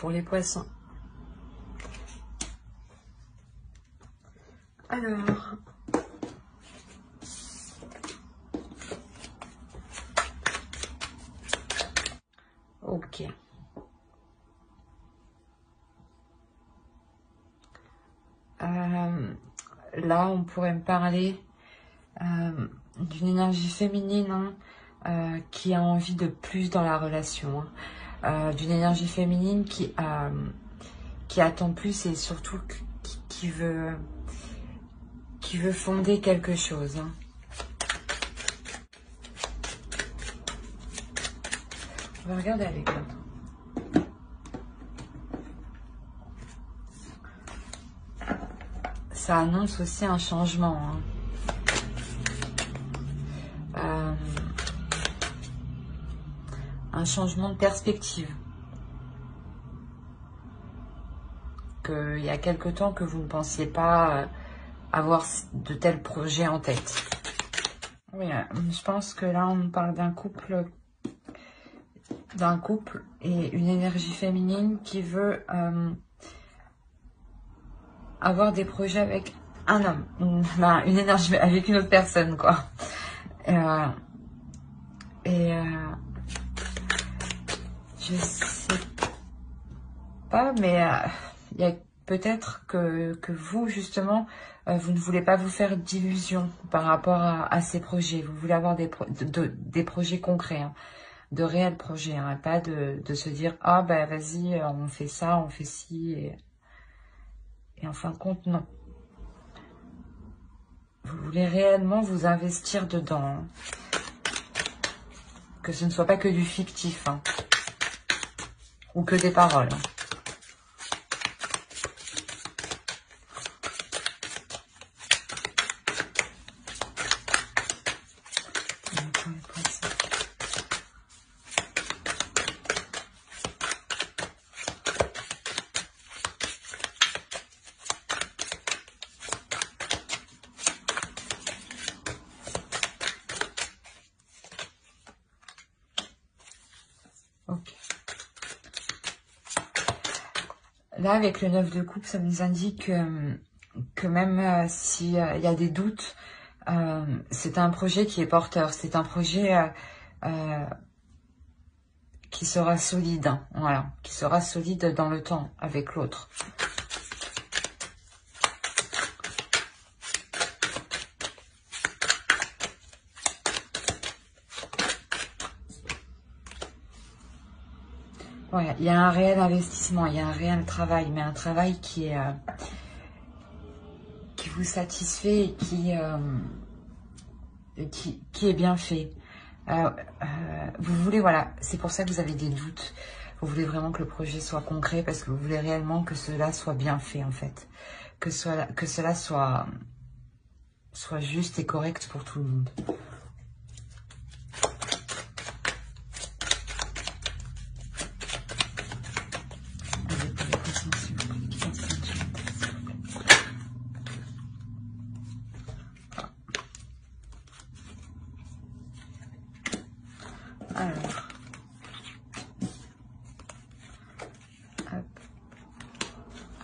pour les poissons. Alors, ok. Là, on pourrait me parler d'une énergie féminine qui a envie de plus dans la relation. D'une énergie féminine qui attend plus et surtout qui veut fonder quelque chose. On va regarder avec l'autre. Ça annonce aussi un changement. Un changement de perspective. Il y a quelque temps que vous ne pensiez pas avoir de tels projets en tête. Oui, je pense que là, on parle d'un couple et une énergie féminine qui veut avoir des projets avec un homme, une énergie avec une autre personne, quoi. Je sais pas, mais il y a peut-être que vous, justement, vous ne voulez pas vous faire d'illusions par rapport à ces projets. Vous voulez avoir des projets concrets, hein, de réels projets, hein, pas de se dire « Ah, ben vas-y, on fait ça, on fait ci. » Et en fin de compte, non. Vous voulez réellement vous investir dedans. Hein. Que ce ne soit pas que du fictif. Hein. Ou que des paroles. Hein. Là, avec le 9 de coupe, ça nous indique que même s'il y a des doutes, c'est un projet qui est porteur. C'est un projet qui sera solide, hein, voilà, qui sera solide dans le temps avec l'autre. Ouais, il y a un réel investissement, il y a un réel travail, mais un travail qui vous satisfait et qui est bien fait. Vous voulez, voilà, c'est pour ça que vous avez des doutes. Vous voulez vraiment que le projet soit concret parce que vous voulez réellement que cela soit bien fait, en fait. Que cela soit juste et correct pour tout le monde. Alors, hop,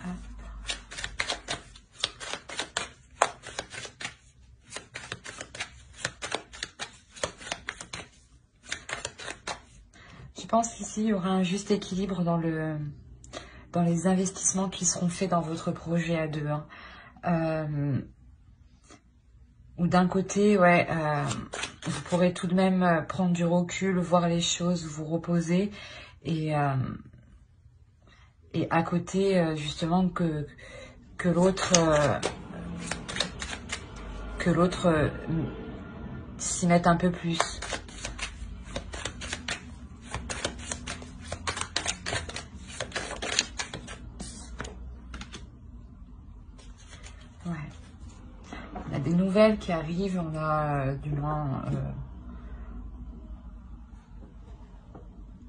hop. Je pense qu'ici, il y aura un juste équilibre dans les investissements qui seront faits dans votre projet à deux. Hein. Ou d'un côté, ouais, vous pourrez tout de même prendre du recul, voir les choses, vous reposer. Et à côté, justement, que l'autre s'y mette un peu plus. Ouais. On a des nouvelles qui arrivent, on a du moins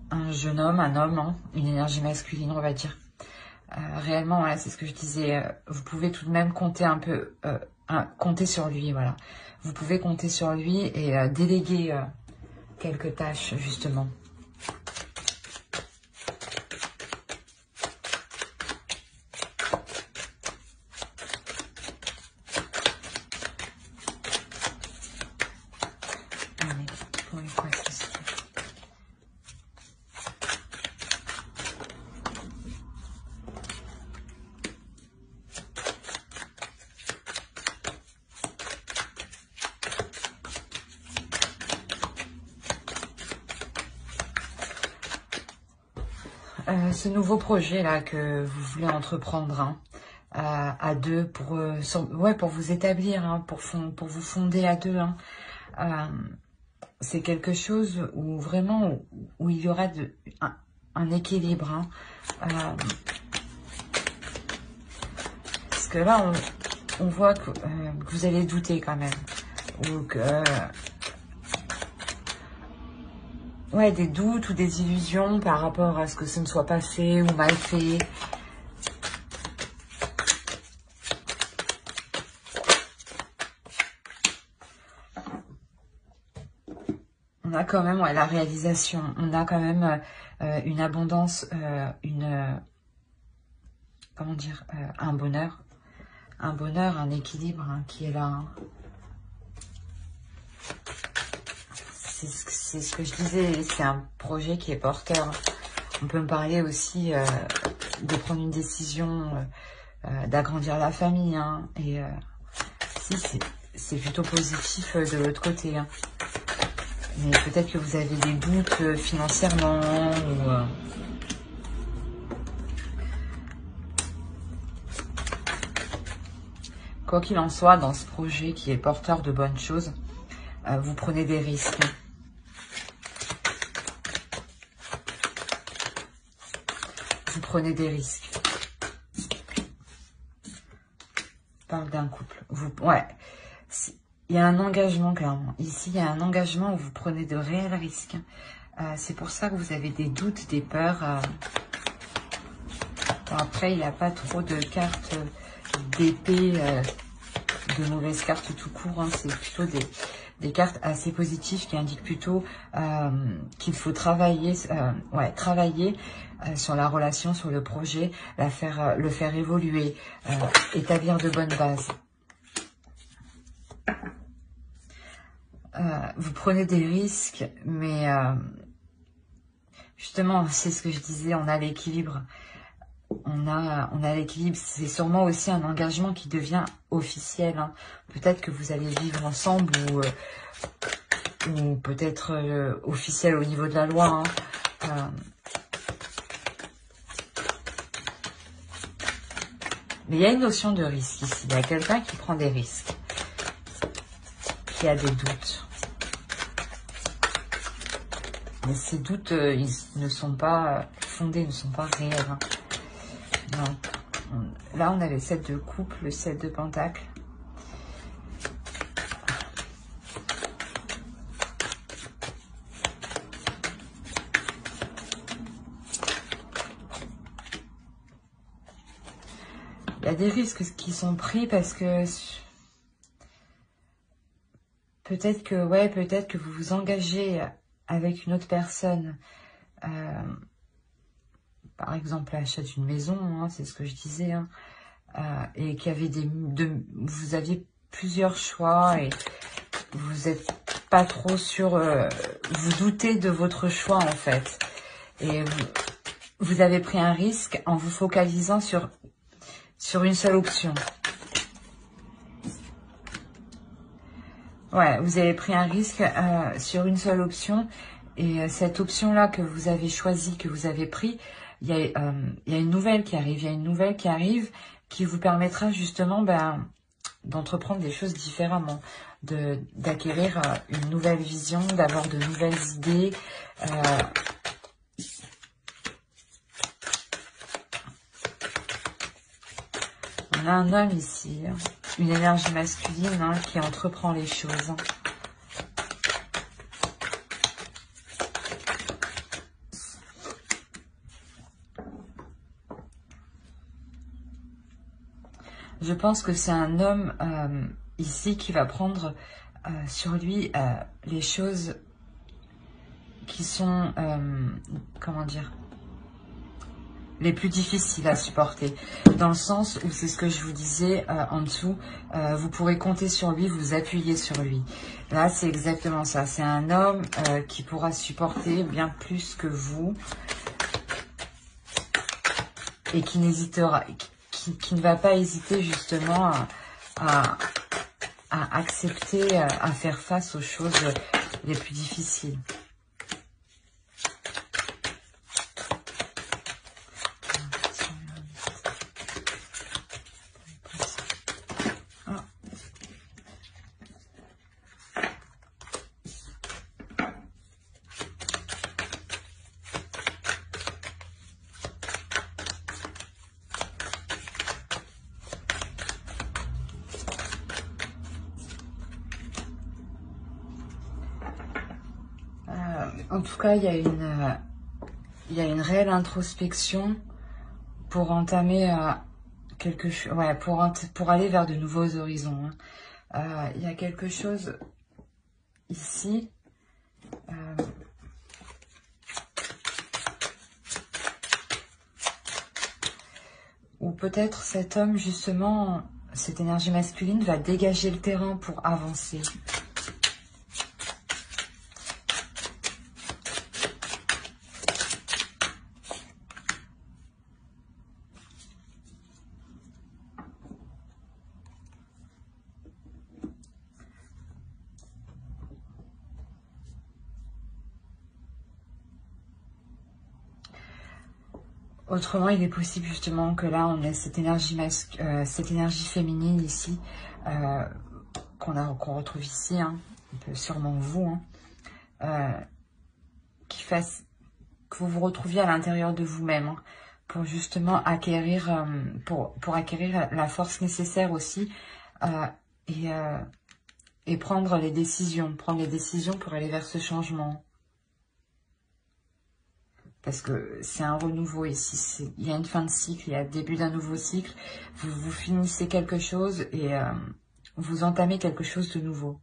un jeune homme, un homme, hein, une énergie masculine, on va dire. Réellement, voilà, c'est ce que je disais, vous pouvez tout de même compter un peu, compter sur lui, voilà. Vous pouvez compter sur lui et déléguer quelques tâches, justement. ce nouveau projet là que vous voulez entreprendre hein, à deux pour pour vous établir, hein, pour vous fonder à deux. Hein. C'est quelque chose où vraiment où il y aura un équilibre. Hein. Parce que là, on voit que vous allez douter quand même. Ou que... ouais, des doutes ou des illusions par rapport à ce que ce ne soit pas fait ou mal fait. On a quand même la réalisation. On a quand même une abondance, comment dire, un bonheur, un équilibre hein, qui est là. Hein. C'est ce que je disais, c'est un projet qui est porteur. On peut me parler aussi de prendre une décision, d'agrandir la famille. Hein, et si, c'est plutôt positif de l'autre côté. Hein. Mais peut-être que vous avez des doutes financièrement ou... Quoi qu'il en soit, dans ce projet qui est porteur de bonnes choses, vous prenez des risques. Vous prenez des risques. Je parle d'un couple. Ouais. Il y a un engagement, clairement. Ici, il y a un engagement où vous prenez de réels risques. C'est pour ça que vous avez des doutes, des peurs. Bon, après, il n'y a pas trop de cartes d'épée, de mauvaises cartes tout court. Hein. C'est plutôt des cartes assez positives qui indiquent plutôt qu'il faut travailler, travailler sur la relation, sur le projet, le faire évoluer, établir de bonnes bases. Vous prenez des risques, mais justement, c'est ce que je disais, on a l'équilibre. On a l'équilibre. C'est sûrement aussi un engagement qui devient officiel. Hein. Peut-être que vous allez vivre ensemble ou peut-être officiel au niveau de la loi. Hein. Mais il y a une notion de risque ici. Il y a quelqu'un qui prend des risques, qui a des doutes. Mais ces doutes, ils ne sont pas fondés, ils ne sont pas réels. Hein. Non. Là, on a le 7 de coupe, le 7 de pentacle. Il y a des risques qui sont pris parce que peut-être que vous vous engagez avec une autre personne, par exemple l'achat d'une maison, hein, c'est ce que je disais, hein, et qu'il y avait vous aviez plusieurs choix et vous n'êtes pas trop sûr, vous doutez de votre choix en fait, et vous avez pris un risque en vous focalisant sur une seule option. Ouais, vous avez pris un risque sur une seule option. Et cette option-là que vous avez choisie, que vous avez pris, il y a une nouvelle qui arrive. Il y a une nouvelle qui arrive qui vous permettra justement d'entreprendre des choses différemment, d'acquérir une nouvelle vision, d'avoir de nouvelles idées. On a un homme ici, hein, une énergie masculine hein, qui entreprend les choses. Hein. Je pense que c'est un homme ici qui va prendre sur lui les choses qui sont, comment dire, les plus difficiles à supporter. Dans le sens où c'est ce que je vous disais en dessous, vous pourrez compter sur lui, vous appuyer sur lui. Là, c'est exactement ça. C'est un homme qui pourra supporter bien plus que vous et qui n'hésitera, qui ne va pas hésiter justement à accepter, à faire face aux choses les plus difficiles. En tout cas, il y a une réelle introspection pour entamer quelque chose, ouais, pour aller vers de nouveaux horizons. Hein. Il y a quelque chose ici. Ou peut-être cet homme, justement, cette énergie masculine va dégager le terrain pour avancer. Autrement, il est possible justement que là, on ait cette énergie féminine ici, qu'on retrouve ici, hein, un peu sûrement vous, hein, qui fasse que vous vous retrouviez à l'intérieur de vous-même, hein, pour justement acquérir, pour acquérir la force nécessaire aussi, et prendre les décisions pour aller vers ce changement. Parce que c'est un renouveau ici, il y a une fin de cycle, il y a le début d'un nouveau cycle, vous finissez quelque chose et vous entamez quelque chose de nouveau.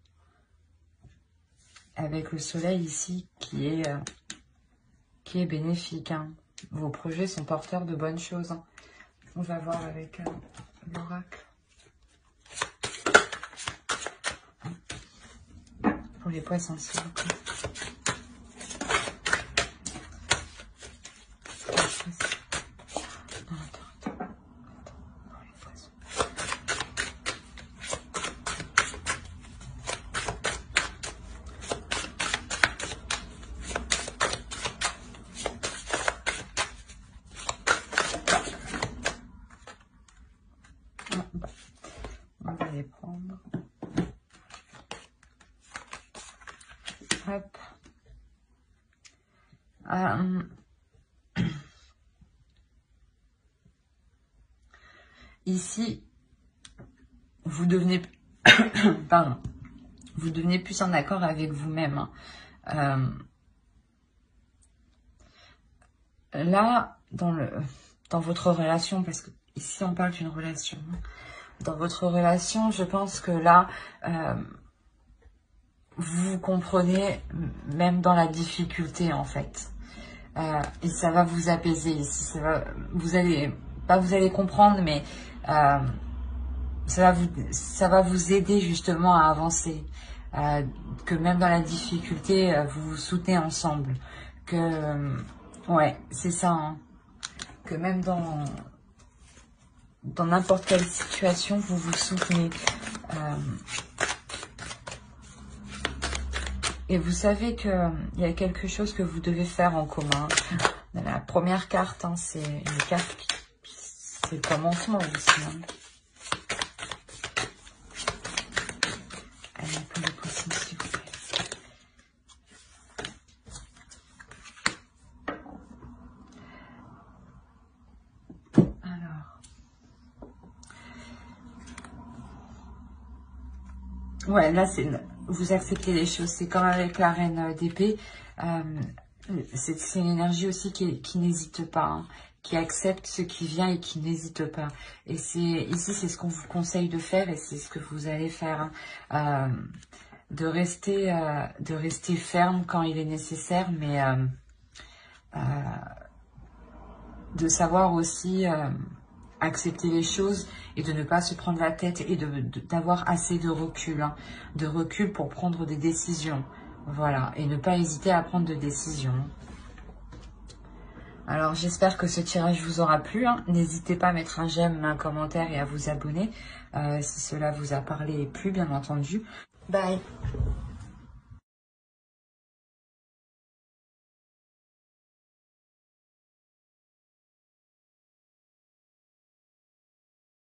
Avec le soleil ici qui est bénéfique, hein. Vos projets sont porteurs de bonnes choses, hein. On va voir avec l'oracle. Pour les poissons, s'il vous plaît. On va les prendre. Hop. Ici, vous devenez, pardon, vous devenez plus en accord avec vous-même. Hein. Là, dans votre relation, parce que ici on parle d'une relation, hein. Dans votre relation, je pense que là, vous comprenez même dans la difficulté en fait. Et ça va vous apaiser ici. Vous allez comprendre, mais ça va vous aider justement à avancer. Que même dans la difficulté, vous vous soutenez ensemble. Ouais, c'est ça. Hein. Que même dans n'importe quelle situation, vous vous soutenez. Et vous savez qu'il y a quelque chose que vous devez faire en commun. La première carte, hein, c'est une carte c'est le commencement aussi. Hein. Allez, pour les poissons, s'il vous plaît. Alors. Ouais, là, vous acceptez les choses. C'est comme avec la reine d'épée. C'est une énergie aussi qui n'hésite pas, hein, qui accepte ce qui vient et qui n'hésite pas. Et ici, c'est ce qu'on vous conseille de faire et c'est ce que vous allez faire. Hein. De rester ferme quand il est nécessaire, mais de savoir aussi accepter les choses et de ne pas se prendre la tête et d'avoir assez de recul, hein, pour prendre des décisions. Voilà, et ne pas hésiter à prendre de décisions. Alors, j'espère que ce tirage vous aura plu. Hein. N'hésitez pas à mettre un j'aime, un commentaire et à vous abonner si cela vous a parlé et plu, bien entendu. Bye.